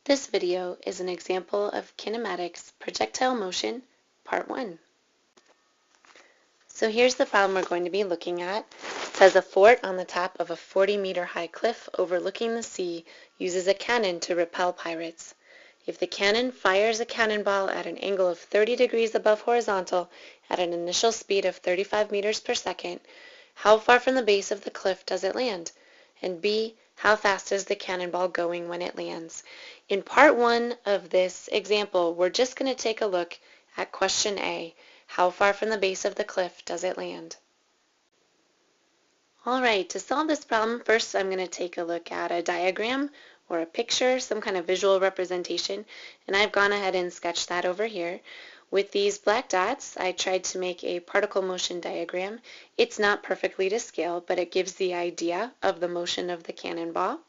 This video is an example of kinematics projectile motion, part 1. So here's the problem we're going to be looking at. It says a fort on the top of a 40-meter high cliff overlooking the sea uses a cannon to repel pirates. If the cannon fires a cannonball at an angle of 30 degrees above horizontal at an initial speed of 35 meters per second, how far from the base of the cliff does it land? And B, how fast is the cannonball going when it lands? In part 1 of this example, we're just going to take a look at question A. How far from the base of the cliff does it land? Alright, to solve this problem, first I'm going to take a look at a diagram or a picture, some kind of visual representation, and I've gone ahead and sketched that over here. With these black dots, I tried to make a particle motion diagram. It's not perfectly to scale, but it gives the idea of the motion of the cannonball.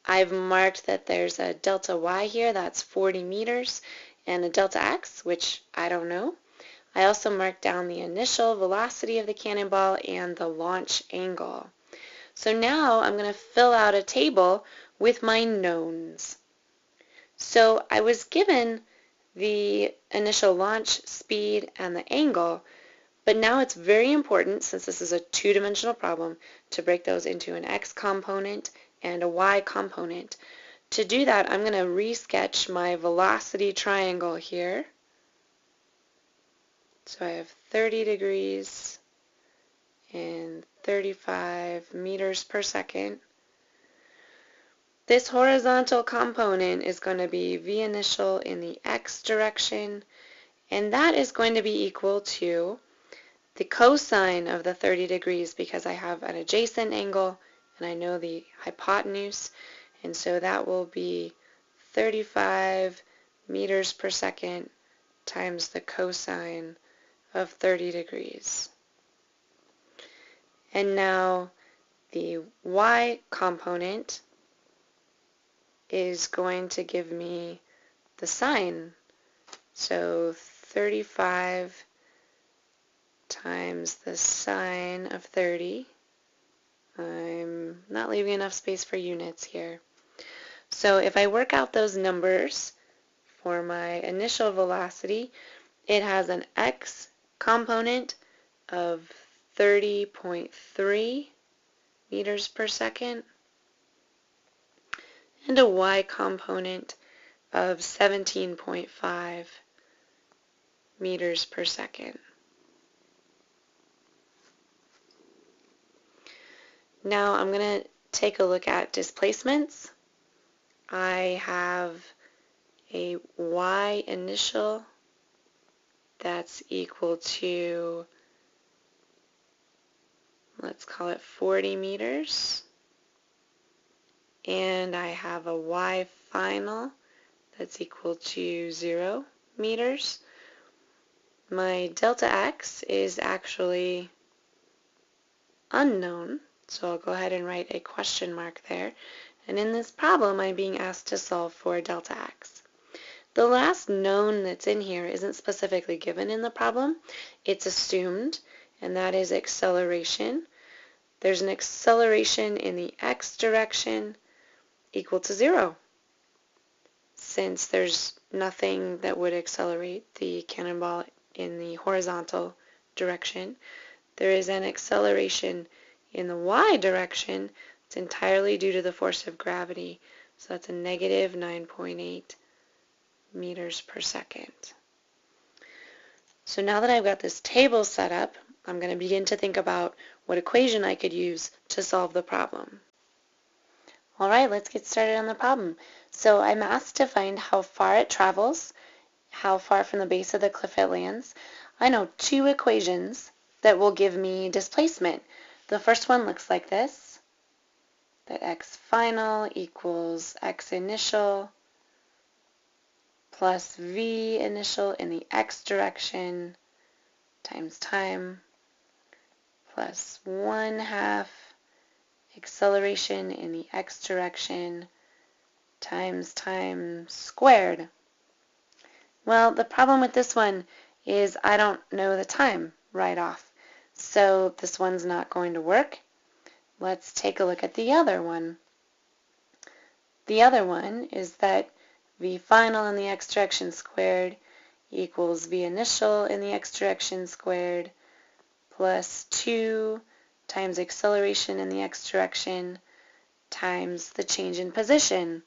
I've marked that there's a delta y here, that's 40 meters, and a delta x, which I don't know. I also marked down the initial velocity of the cannonball and the launch angle. So now I'm going to fill out a table with my knowns. So I was given the initial launch speed and the angle, but now it's very important, since this is a two-dimensional problem, to break those into an x component and a y component. To do that, I'm going to resketch my velocity triangle here. So I have 30 degrees and 35 meters per second. This horizontal component is going to be v initial in the x direction, and that is going to be equal to the cosine of the 30 degrees because I have an adjacent angle and I know the hypotenuse, and so that will be 35 meters per second times the cosine of 30 degrees. And now the y component is going to give me the sine. So 35 times the sine of 30. I'm not leaving enough space for units here. So if I work out those numbers for my initial velocity, it has an x component of 30.3 meters per second and a y component of 17.5 meters per second. Now I'm going to take a look at displacements. I have a y initial that's equal to, let's call it 40 meters. And I have a y final that's equal to 0 meters. My delta x is actually unknown, so I'll go ahead and write a question mark there. And in this problem, I'm being asked to solve for delta x. The last known that's in here isn't specifically given in the problem. It's assumed, and that is acceleration. There's an acceleration in the x direction equal to 0. Since there's nothing that would accelerate the cannonball in the horizontal direction, there is an acceleration in the y direction. It's entirely due to the force of gravity. So that's a negative 9.8 meters per second. So now that I've got this table set up, I'm going to begin to think about what equation I could use to solve the problem. Alright, let's get started on the problem. So I'm asked to find how far it travels, how far from the base of the cliff it lands. I know two equations that will give me displacement. The first one looks like this, that x final equals x initial plus v initial in the x direction times time plus 1/2 acceleration in the x direction times time squared. Well, the problem with this one is I don't know the time right off, so this one's not going to work. Let's take a look at the other one. The other one is that v final in the x direction squared equals v initial in the x direction squared plus 2 times acceleration in the x direction times the change in position.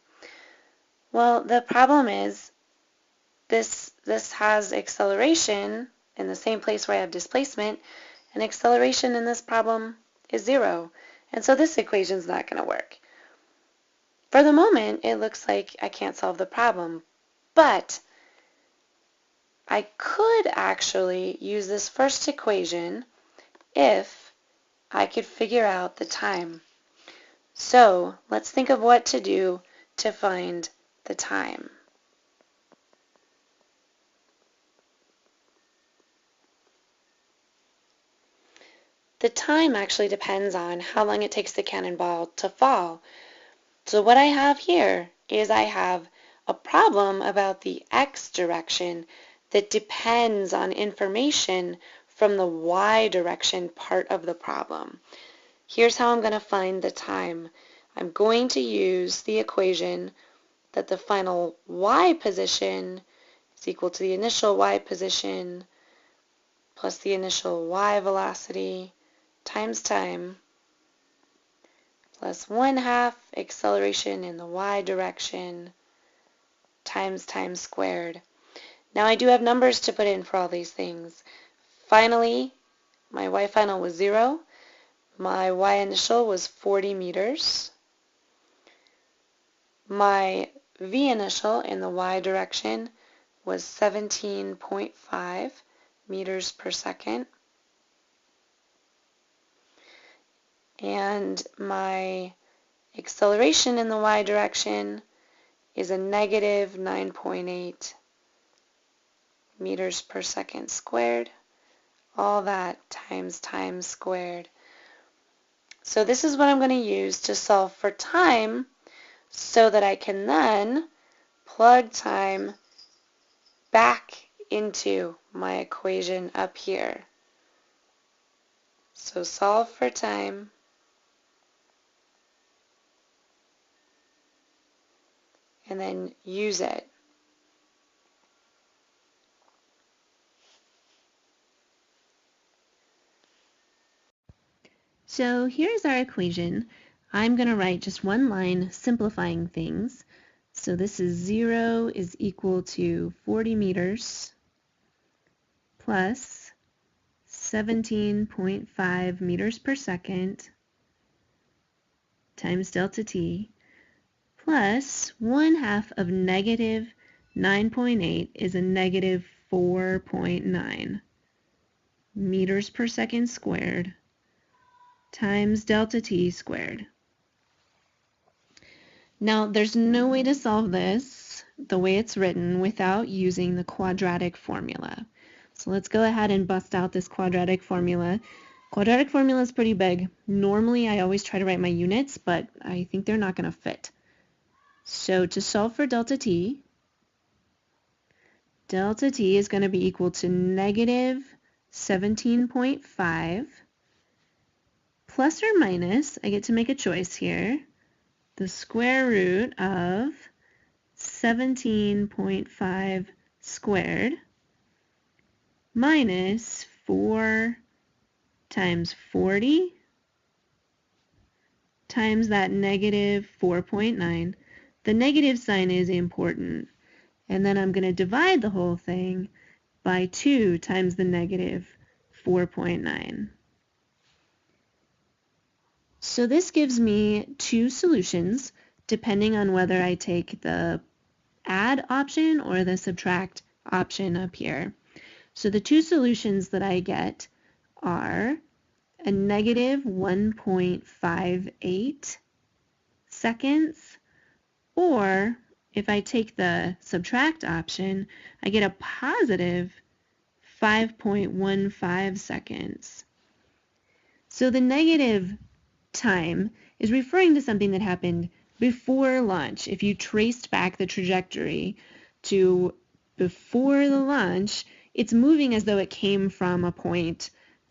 Well, the problem is this has acceleration in the same place where I have displacement, and acceleration in this problem is 0. And so this equation is not going to work. For the moment, it looks like I can't solve the problem, but I could actually use this first equation if I could figure out the time. So let's think of what to do to find the time. The time actually depends on how long it takes the cannonball to fall. So what I have here is I have a problem about the x direction that depends on information from the y direction part of the problem. Here's how I'm going to find the time. I'm going to use the equation that the final y position is equal to the initial y position plus the initial y velocity times time plus 1/2 acceleration in the y direction times time squared. Now I do have numbers to put in for all these things. Finally, my y final was 0. My y initial was 40 meters. My v initial in the y direction was 17.5 meters per second. And my acceleration in the y direction is a negative 9.8 meters per second squared. All that times time squared. So this is what I'm going to use to solve for time so that I can then plug time back into my equation up here. So solve for time. And then use it. So here's our equation. I'm going to write just one line simplifying things. So this is 0 is equal to 40 meters plus 17.5 meters per second times delta t plus 1/2 of negative 9.8 is a negative 4.9 meters per second squared times delta t squared. Now there's no way to solve this the way it's written without using the quadratic formula. So let's go ahead and bust out this quadratic formula. Quadratic formula is pretty big. Normally I always try to write my units, but I think they're not going to fit. So to solve for delta t is going to be equal to negative 17.5 plus or minus, I get to make a choice here, the square root of 17.5 squared minus 4 times 40 times that negative 4.9. The negative sign is important. And then I'm going to divide the whole thing by 2 times the negative 4.9. So this gives me two solutions depending on whether I take the add option or the subtract option up here. So the two solutions that I get are a negative 1.58 seconds, or if I take the subtract option, I get a positive 5.15 seconds. So the negative time is referring to something that happened before launch. If you traced back the trajectory to before the launch, it's moving as though it came from a point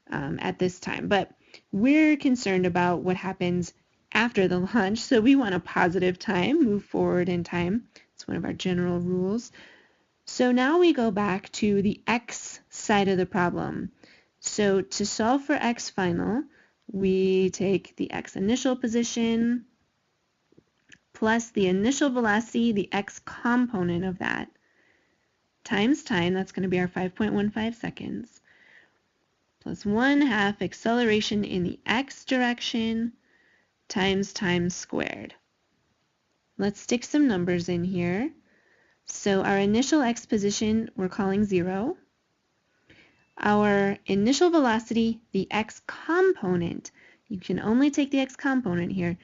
at this time. But we're concerned about what happens after the launch, so we want a positive time, move forward in time. It's one of our general rules. So now we go back to the x side of the problem. So to solve for x final, we take the x initial position plus the initial velocity, the x component of that, times time, that's going to be our 5.15 seconds, plus 1/2 acceleration in the x direction times time squared. Let's stick some numbers in here. So our initial x position we're calling 0. Our initial velocity, the x component, you can only take the x component here,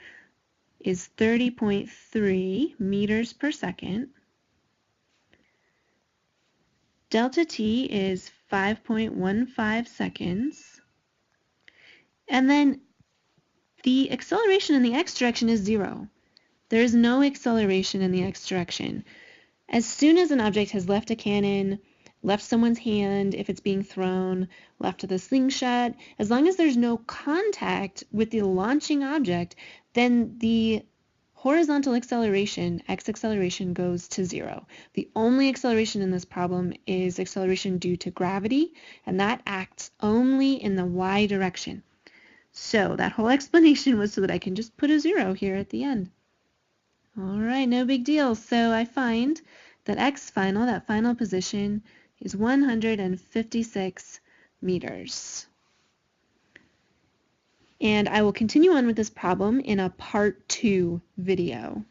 is 30.3 meters per second. Delta t is 5.15 seconds. And then the acceleration in the x direction is 0. There is no acceleration in the x direction. As soon as an object has left a cannon, left someone's hand if it's being thrown, left the slingshot, as long as there's no contact with the launching object, then the horizontal acceleration, x acceleration, goes to 0. The only acceleration in this problem is acceleration due to gravity, and that acts only in the y direction. So that whole explanation was so that I can just put a 0 here at the end. All right, no big deal. So I find that x final, that final position, is 156 meters. And I will continue on with this problem in a part 2 video.